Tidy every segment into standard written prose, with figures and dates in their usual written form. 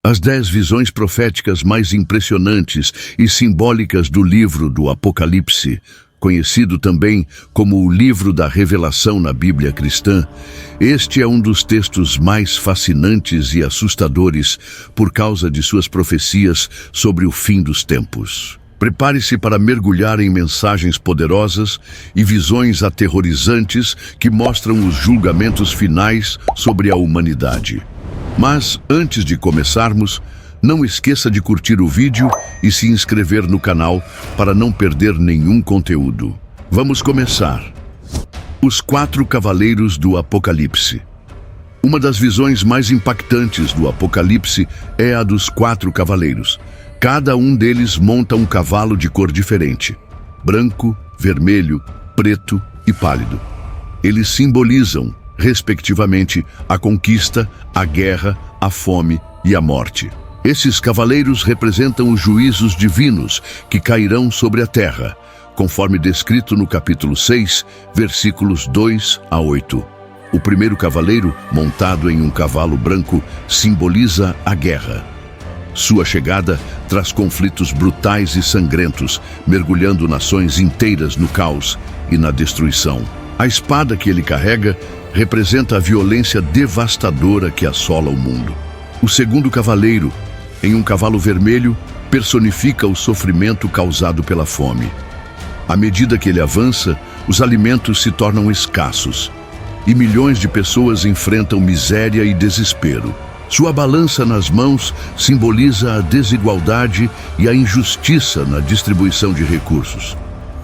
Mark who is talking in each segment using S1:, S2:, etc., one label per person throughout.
S1: As 10 visões proféticas mais impressionantes e simbólicas do livro do Apocalipse, conhecido também como o livro da Revelação na Bíblia cristã. Este é um dos textos mais fascinantes e assustadores por causa de suas profecias sobre o fim dos tempos. Prepare-se para mergulhar em mensagens poderosas e visões aterrorizantes que mostram os julgamentos finais sobre a humanidade. Mas, antes de começarmos, não esqueça de curtir o vídeo e se inscrever no canal para não perder nenhum conteúdo. Vamos começar. Os 4 Cavaleiros do Apocalipse. Uma das visões mais impactantes do Apocalipse é a dos 4 cavaleiros. Cada um deles monta um cavalo de cor diferente: branco, vermelho, preto e pálido. Eles simbolizam, respectivamente, a conquista, a guerra, a fome e a morte. Esses cavaleiros representam os juízos divinos que cairão sobre a terra, conforme descrito no capítulo 6, versículos 2 a 8. O primeiro cavaleiro, montado em um cavalo branco, simboliza a guerra. Sua chegada traz conflitos brutais e sangrentos, mergulhando nações inteiras no caos e na destruição. A espada que ele carrega representa a violência devastadora que assola o mundo. O segundo cavaleiro, em um cavalo vermelho, personifica o sofrimento causado pela fome. À medida que ele avança, os alimentos se tornam escassos e milhões de pessoas enfrentam miséria e desespero. Sua balança nas mãos simboliza a desigualdade e a injustiça na distribuição de recursos.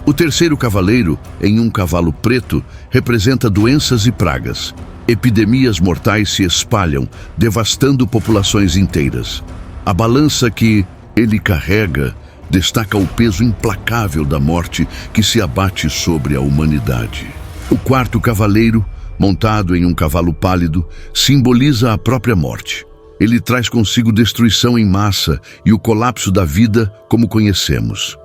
S1: O terceiro cavaleiro, em um cavalo preto, representa doenças e pragas. Epidemias mortais se espalham, devastando populações inteiras. A balança que ele carrega destaca o peso implacável da morte que se abate sobre a humanidade. O quarto cavaleiro, montado em um cavalo pálido, simboliza a própria morte. Ele traz consigo destruição em massa e o colapso da vida como conhecemos.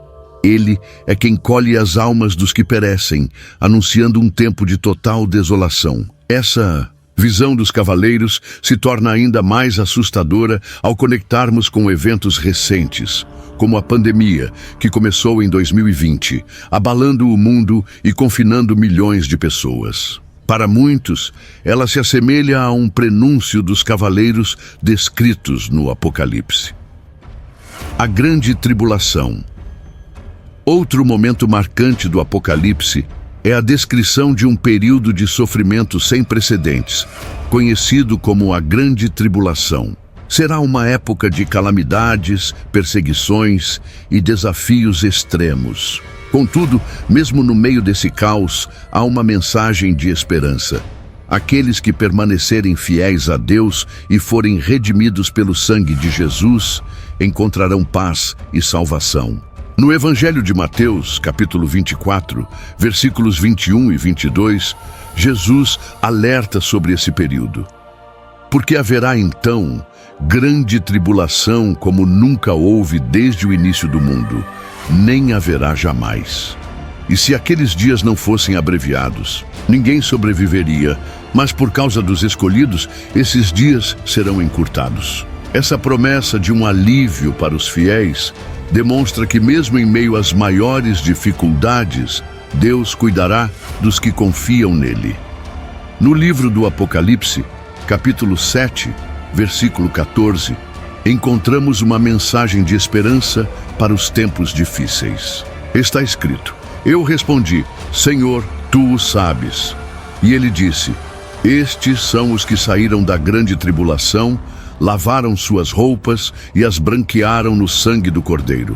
S1: Ele é quem colhe as almas dos que perecem, anunciando um tempo de total desolação. Essa visão dos cavaleiros se torna ainda mais assustadora ao conectarmos com eventos recentes, como a pandemia, que começou em 2020, abalando o mundo e confinando milhões de pessoas. Para muitos, ela se assemelha a um prenúncio dos cavaleiros descritos no Apocalipse. A Grande Tribulação. Outro momento marcante do Apocalipse é a descrição de um período de sofrimento sem precedentes, conhecido como a Grande Tribulação. Será uma época de calamidades, perseguições e desafios extremos. Contudo, mesmo no meio desse caos, há uma mensagem de esperança. Aqueles que permanecerem fiéis a Deus e forem redimidos pelo sangue de Jesus, encontrarão paz e salvação. No Evangelho de Mateus, capítulo 24, versículos 21 e 22, Jesus alerta sobre esse período. Porque haverá então grande tribulação como nunca houve desde o início do mundo, nem haverá jamais. E se aqueles dias não fossem abreviados, ninguém sobreviveria, mas por causa dos escolhidos, esses dias serão encurtados. Essa promessa de um alívio para os fiéis demonstra que mesmo em meio às maiores dificuldades, Deus cuidará dos que confiam nele. No livro do Apocalipse, capítulo 7, versículo 14, encontramos uma mensagem de esperança para os tempos difíceis. Está escrito: Eu respondi, Senhor, tu o sabes. E ele disse: Estes são os que saíram da grande tribulação, lavaram suas roupas e as branquearam no sangue do Cordeiro.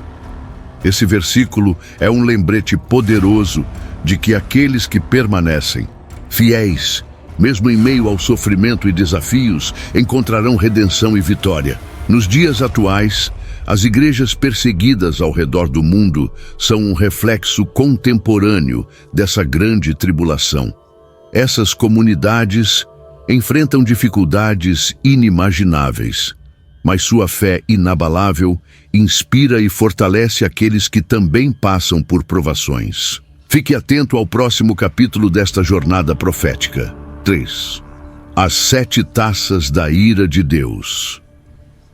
S1: Esse versículo é um lembrete poderoso de que aqueles que permanecem fiéis, mesmo em meio ao sofrimento e desafios, encontrarão redenção e vitória. Nos dias atuais, as igrejas perseguidas ao redor do mundo são um reflexo contemporâneo dessa grande tribulação. Essas comunidades enfrentam dificuldades inimagináveis, mas sua fé inabalável inspira e fortalece aqueles que também passam por provações. Fique atento ao próximo capítulo desta jornada profética. 3. As 7 taças da ira de Deus.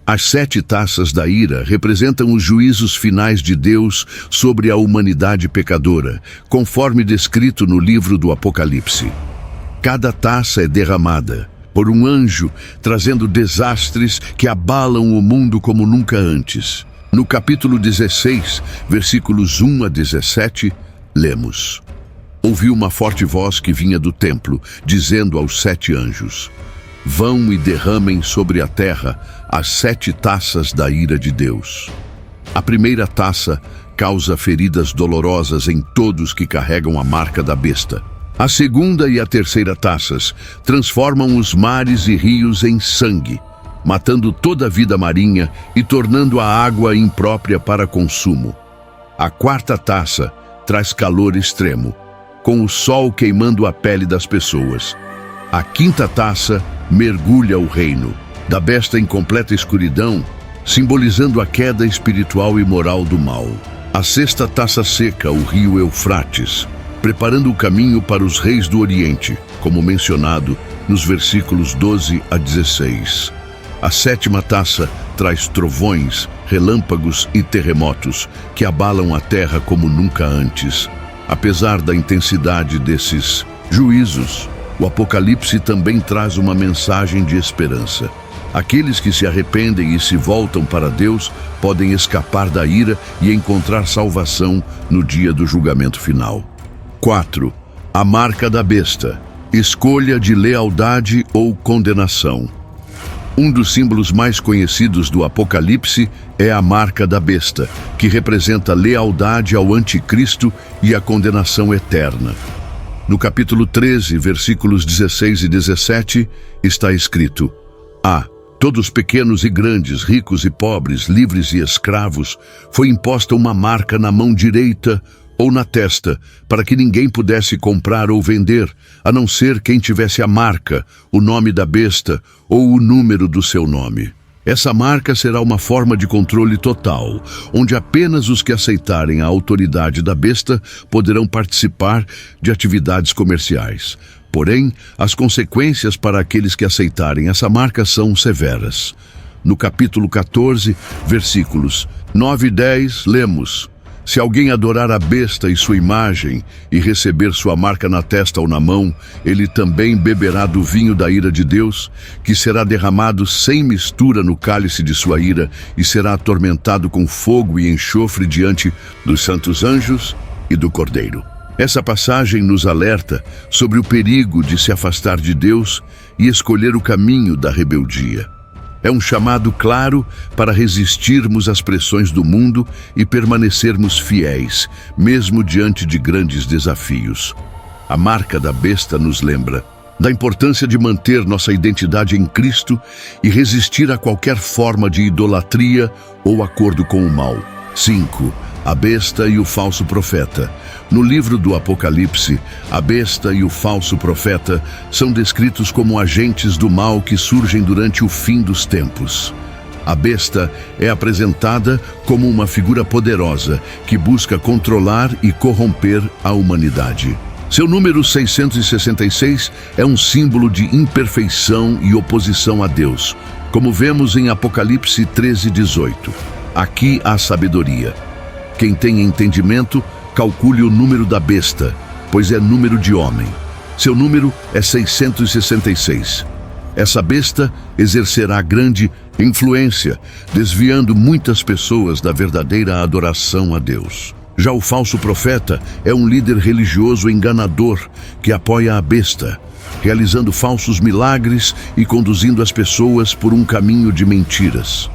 S1: As 7 taças da ira representam os juízos finais de Deus sobre a humanidade pecadora, conforme descrito no livro do Apocalipse. Cada taça é derramada por um anjo, trazendo desastres que abalam o mundo como nunca antes. No capítulo 16, versículos 1 a 17, lemos: Ouvi uma forte voz que vinha do templo, dizendo aos 7 anjos: Vão e derramem sobre a terra as 7 taças da ira de Deus. A primeira taça causa feridas dolorosas em todos que carregam a marca da besta. A segunda e a terceira taças transformam os mares e rios em sangue, matando toda a vida marinha e tornando a água imprópria para consumo. A quarta taça traz calor extremo, com o sol queimando a pele das pessoas. A quinta taça mergulha o reino da besta em completa escuridão, simbolizando a queda espiritual e moral do mal. A sexta taça seca o rio Eufrates, preparando o caminho para os reis do Oriente, como mencionado nos versículos 12 a 16. A sétima taça traz trovões, relâmpagos e terremotos que abalam a terra como nunca antes. Apesar da intensidade desses juízos, o Apocalipse também traz uma mensagem de esperança. Aqueles que se arrependem e se voltam para Deus podem escapar da ira e encontrar salvação no dia do julgamento final. 4. A marca da besta. Escolha de lealdade ou condenação. Um dos símbolos mais conhecidos do Apocalipse é a marca da besta, que representa lealdade ao anticristo e a condenação eterna. No capítulo 13, versículos 16 e 17, está escrito: A todos pequenos e grandes, ricos e pobres, livres e escravos, foi imposta uma marca na mão direita ou na testa, para que ninguém pudesse comprar ou vender, a não ser quem tivesse a marca, o nome da besta ou o número do seu nome. Essa marca será uma forma de controle total, onde apenas os que aceitarem a autoridade da besta poderão participar de atividades comerciais. Porém, as consequências para aqueles que aceitarem essa marca são severas. No capítulo 14, versículos 9 e 10, lemos: Se alguém adorar a besta e sua imagem e receber sua marca na testa ou na mão, ele também beberá do vinho da ira de Deus, que será derramado sem mistura no cálice de sua ira, e será atormentado com fogo e enxofre diante dos santos anjos e do Cordeiro. Essa passagem nos alerta sobre o perigo de se afastar de Deus e escolher o caminho da rebeldia. É um chamado claro para resistirmos às pressões do mundo e permanecermos fiéis, mesmo diante de grandes desafios. A marca da besta nos lembra da importância de manter nossa identidade em Cristo e resistir a qualquer forma de idolatria ou acordo com o mal. 5. A besta e o falso profeta. No livro do Apocalipse, a besta e o falso profeta são descritos como agentes do mal que surgem durante o fim dos tempos. A besta é apresentada como uma figura poderosa que busca controlar e corromper a humanidade. Seu número 666 é um símbolo de imperfeição e oposição a Deus, como vemos em Apocalipse 13:18. Aqui há sabedoria. Quem tem entendimento, calcule o número da besta, pois é número de homem. Seu número é 666. Essa besta exercerá grande influência, desviando muitas pessoas da verdadeira adoração a Deus. Já o falso profeta é um líder religioso enganador que apoia a besta, realizando falsos milagres e conduzindo as pessoas por um caminho de mentiras.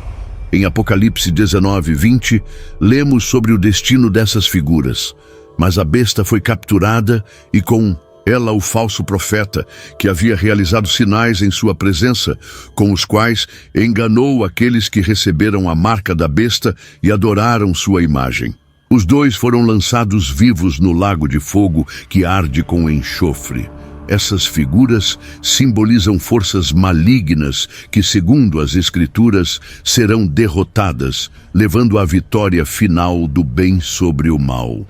S1: Em Apocalipse 19:20, lemos sobre o destino dessas figuras. Mas a besta foi capturada e com ela o falso profeta, que havia realizado sinais em sua presença, com os quais enganou aqueles que receberam a marca da besta e adoraram sua imagem. Os dois foram lançados vivos no lago de fogo que arde com enxofre. Essas figuras simbolizam forças malignas que, segundo as Escrituras, serão derrotadas, levando à vitória final do bem sobre o mal.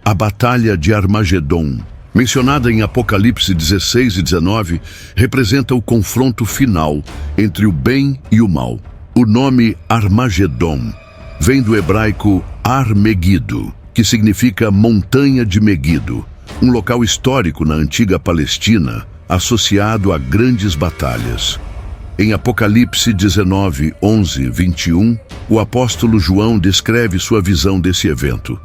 S1: A Batalha de Armagedon, mencionada em Apocalipse 16 e 19, representa o confronto final entre o bem e o mal. O nome Armagedon vem do hebraico Ar-Megido, que significa montanha de Megido, um local histórico na antiga Palestina associado a grandes batalhas. Em Apocalipse 19, 11, 21, o apóstolo João descreve sua visão desse evento.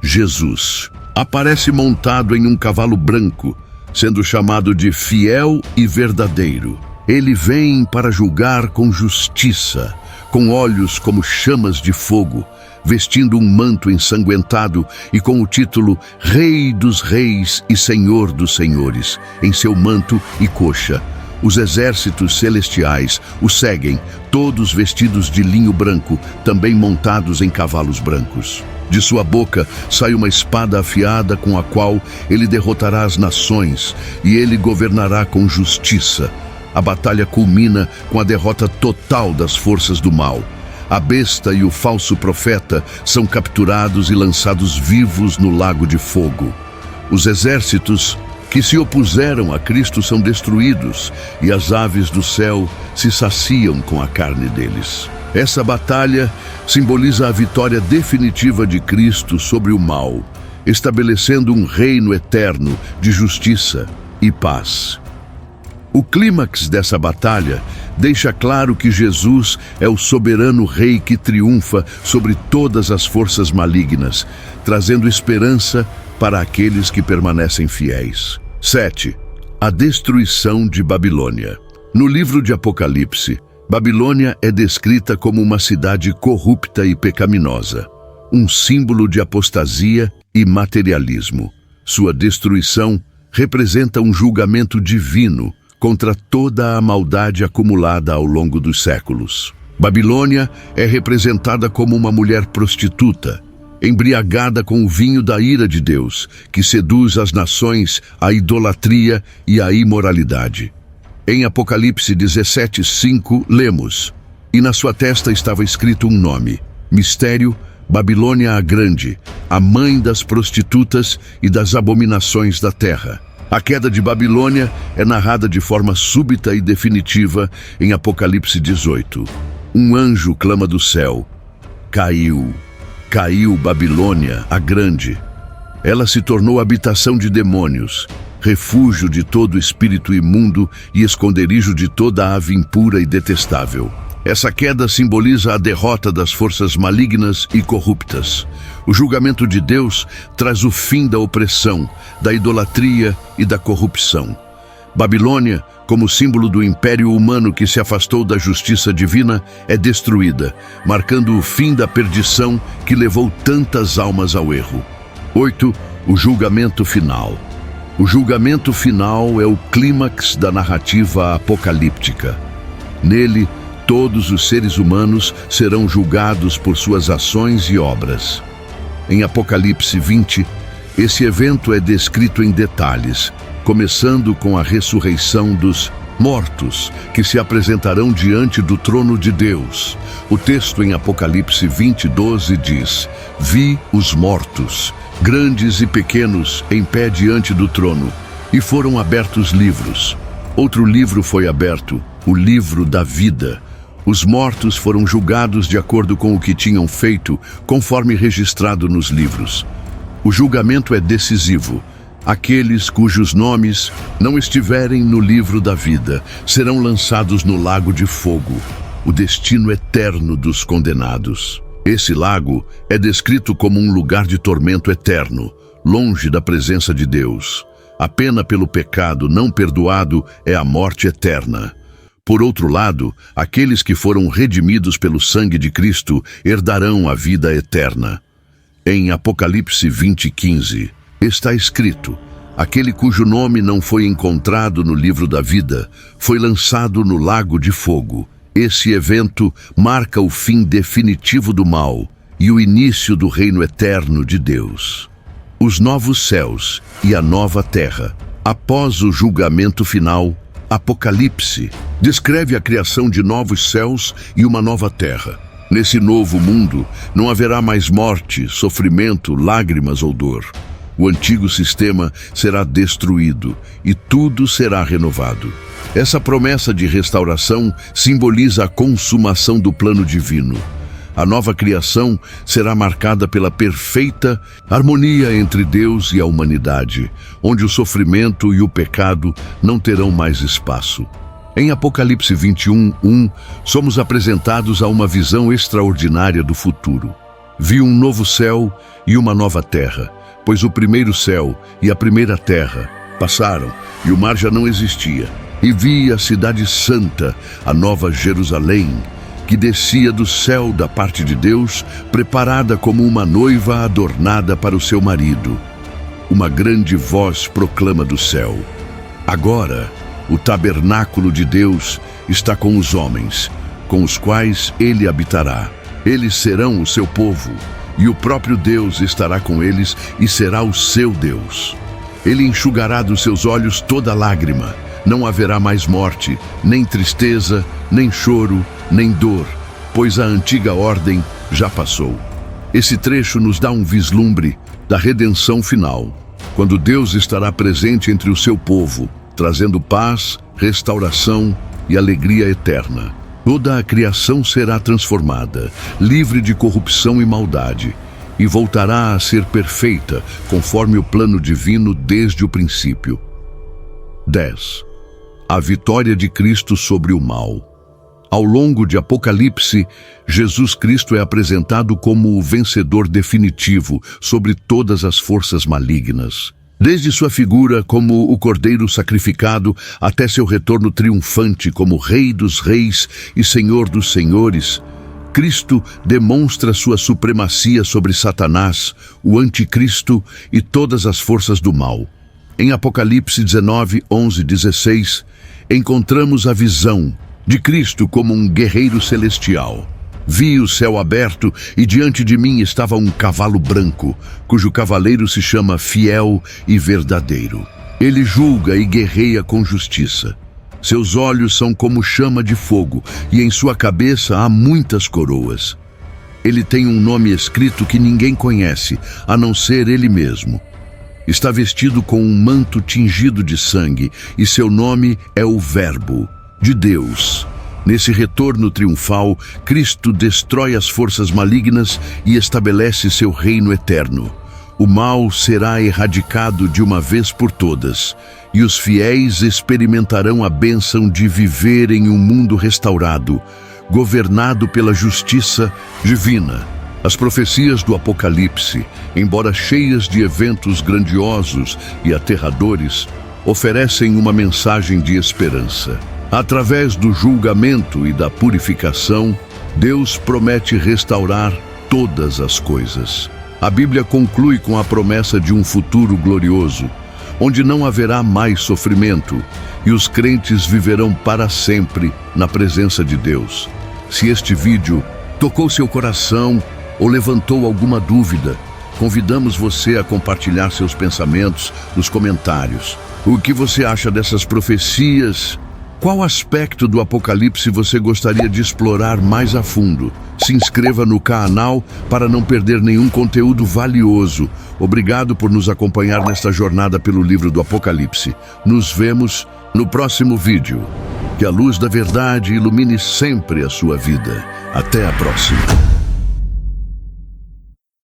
S1: Jesus aparece montado em um cavalo branco, sendo chamado de fiel e verdadeiro. Ele vem para julgar com justiça, com olhos como chamas de fogo, vestindo um manto ensanguentado e com o título Rei dos Reis e Senhor dos Senhores, em seu manto e coxa. Os exércitos celestiais o seguem, todos vestidos de linho branco, também montados em cavalos brancos. De sua boca sai uma espada afiada com a qual ele derrotará as nações e ele governará com justiça. A batalha culmina com a derrota total das forças do mal. A besta e o falso profeta são capturados e lançados vivos no lago de fogo. Os exércitos que se opuseram a Cristo são destruídos e as aves do céu se saciam com a carne deles. Essa batalha simboliza a vitória definitiva de Cristo sobre o mal, estabelecendo um reino eterno de justiça e paz. O clímax dessa batalha deixa claro que Jesus é o soberano rei que triunfa sobre todas as forças malignas, trazendo esperança para aqueles que permanecem fiéis. 7. A destruição de Babilônia. No livro de Apocalipse, Babilônia é descrita como uma cidade corrupta e pecaminosa, um símbolo de apostasia e materialismo. Sua destruição representa um julgamento divino contra toda a maldade acumulada ao longo dos séculos. Babilônia é representada como uma mulher prostituta, embriagada com o vinho da ira de Deus, que seduz as nações à idolatria e à imoralidade. Em Apocalipse 17:5, lemos: E na sua testa estava escrito um nome: Mistério, Babilônia a Grande, a mãe das prostitutas e das abominações da terra. A queda de Babilônia é narrada de forma súbita e definitiva em Apocalipse 18. Um anjo clama do céu: Caiu Babilônia a Grande. Ela se tornou habitação de demônios, refúgio de todo espírito imundo e esconderijo de toda ave impura e detestável. Essa queda simboliza a derrota das forças malignas e corruptas. O julgamento de Deus traz o fim da opressão, da idolatria e da corrupção. Babilônia, como símbolo do império humano que se afastou da justiça divina, é destruída, marcando o fim da perdição que levou tantas almas ao erro. 8. O julgamento final. O julgamento final é o clímax da narrativa apocalíptica. Nele, todos os seres humanos serão julgados por suas ações e obras. Em Apocalipse 20, esse evento é descrito em detalhes, começando com a ressurreição dos mortos, que se apresentarão diante do trono de Deus. O texto em Apocalipse 20:12 diz: Vi os mortos, grandes e pequenos, em pé diante do trono, e foram abertos livros. Outro livro foi aberto, o livro da vida. Os mortos foram julgados de acordo com o que tinham feito, conforme registrado nos livros. O julgamento é decisivo. Aqueles cujos nomes não estiverem no livro da vida serão lançados no lago de fogo, o destino eterno dos condenados. Esse lago é descrito como um lugar de tormento eterno, longe da presença de Deus. A pena pelo pecado não perdoado é a morte eterna. Por outro lado, aqueles que foram redimidos pelo sangue de Cristo herdarão a vida eterna. Em Apocalipse 20:15, está escrito: aquele cujo nome não foi encontrado no livro da vida foi lançado no lago de fogo. Esse evento marca o fim definitivo do mal e o início do reino eterno de Deus. Os novos céus e a nova terra. Após o julgamento final, Apocalipse descreve a criação de novos céus e uma nova terra. Nesse novo mundo, não haverá mais morte, sofrimento, lágrimas ou dor. O antigo sistema será destruído e tudo será renovado. Essa promessa de restauração simboliza a consumação do plano divino. A nova criação será marcada pela perfeita harmonia entre Deus e a humanidade, onde o sofrimento e o pecado não terão mais espaço. Em Apocalipse 21:1, somos apresentados a uma visão extraordinária do futuro. Vi um novo céu e uma nova terra, pois o primeiro céu e a primeira terra passaram e o mar já não existia. E vi a cidade santa, a nova Jerusalém, que descia do céu da parte de Deus, preparada como uma noiva adornada para o seu marido. Uma grande voz proclama do céu: agora, o tabernáculo de Deus está com os homens, com os quais ele habitará. Eles serão o seu povo, e o próprio Deus estará com eles e será o seu Deus. Ele enxugará dos seus olhos toda lágrima. Não haverá mais morte, nem tristeza, nem choro, nem dor, pois a antiga ordem já passou. Esse trecho nos dá um vislumbre da redenção final, quando Deus estará presente entre o seu povo, trazendo paz, restauração e alegria eterna. Toda a criação será transformada, livre de corrupção e maldade, e voltará a ser perfeita, conforme o plano divino desde o princípio. 10. A vitória de Cristo sobre o mal. Ao longo de Apocalipse, Jesus Cristo é apresentado como o vencedor definitivo sobre todas as forças malignas. Desde sua figura como o Cordeiro sacrificado até seu retorno triunfante como Rei dos Reis e Senhor dos Senhores, Cristo demonstra sua supremacia sobre Satanás, o Anticristo e todas as forças do mal. Em Apocalipse 19:11-16, encontramos a visão de Cristo como um guerreiro celestial. Vi o céu aberto e diante de mim estava um cavalo branco, cujo cavaleiro se chama Fiel e Verdadeiro. Ele julga e guerreia com justiça. Seus olhos são como chama de fogo e em sua cabeça há muitas coroas. Ele tem um nome escrito que ninguém conhece, a não ser ele mesmo. Está vestido com um manto tingido de sangue e seu nome é o Verbo de Deus. Nesse retorno triunfal, Cristo destrói as forças malignas e estabelece seu reino eterno. O mal será erradicado de uma vez por todas, e os fiéis experimentarão a bênção de viver em um mundo restaurado, governado pela justiça divina. As profecias do Apocalipse, embora cheias de eventos grandiosos e aterradores, oferecem uma mensagem de esperança. Através do julgamento e da purificação, Deus promete restaurar todas as coisas. A Bíblia conclui com a promessa de um futuro glorioso, onde não haverá mais sofrimento e os crentes viverão para sempre na presença de Deus. Se este vídeo tocou seu coração ou levantou alguma dúvida, convidamos você a compartilhar seus pensamentos nos comentários. O que você acha dessas profecias? Qual aspecto do Apocalipse você gostaria de explorar mais a fundo? Se inscreva no canal para não perder nenhum conteúdo valioso. Obrigado por nos acompanhar nesta jornada pelo livro do Apocalipse. Nos vemos no próximo vídeo. Que a luz da verdade ilumine sempre a sua vida. Até a próxima.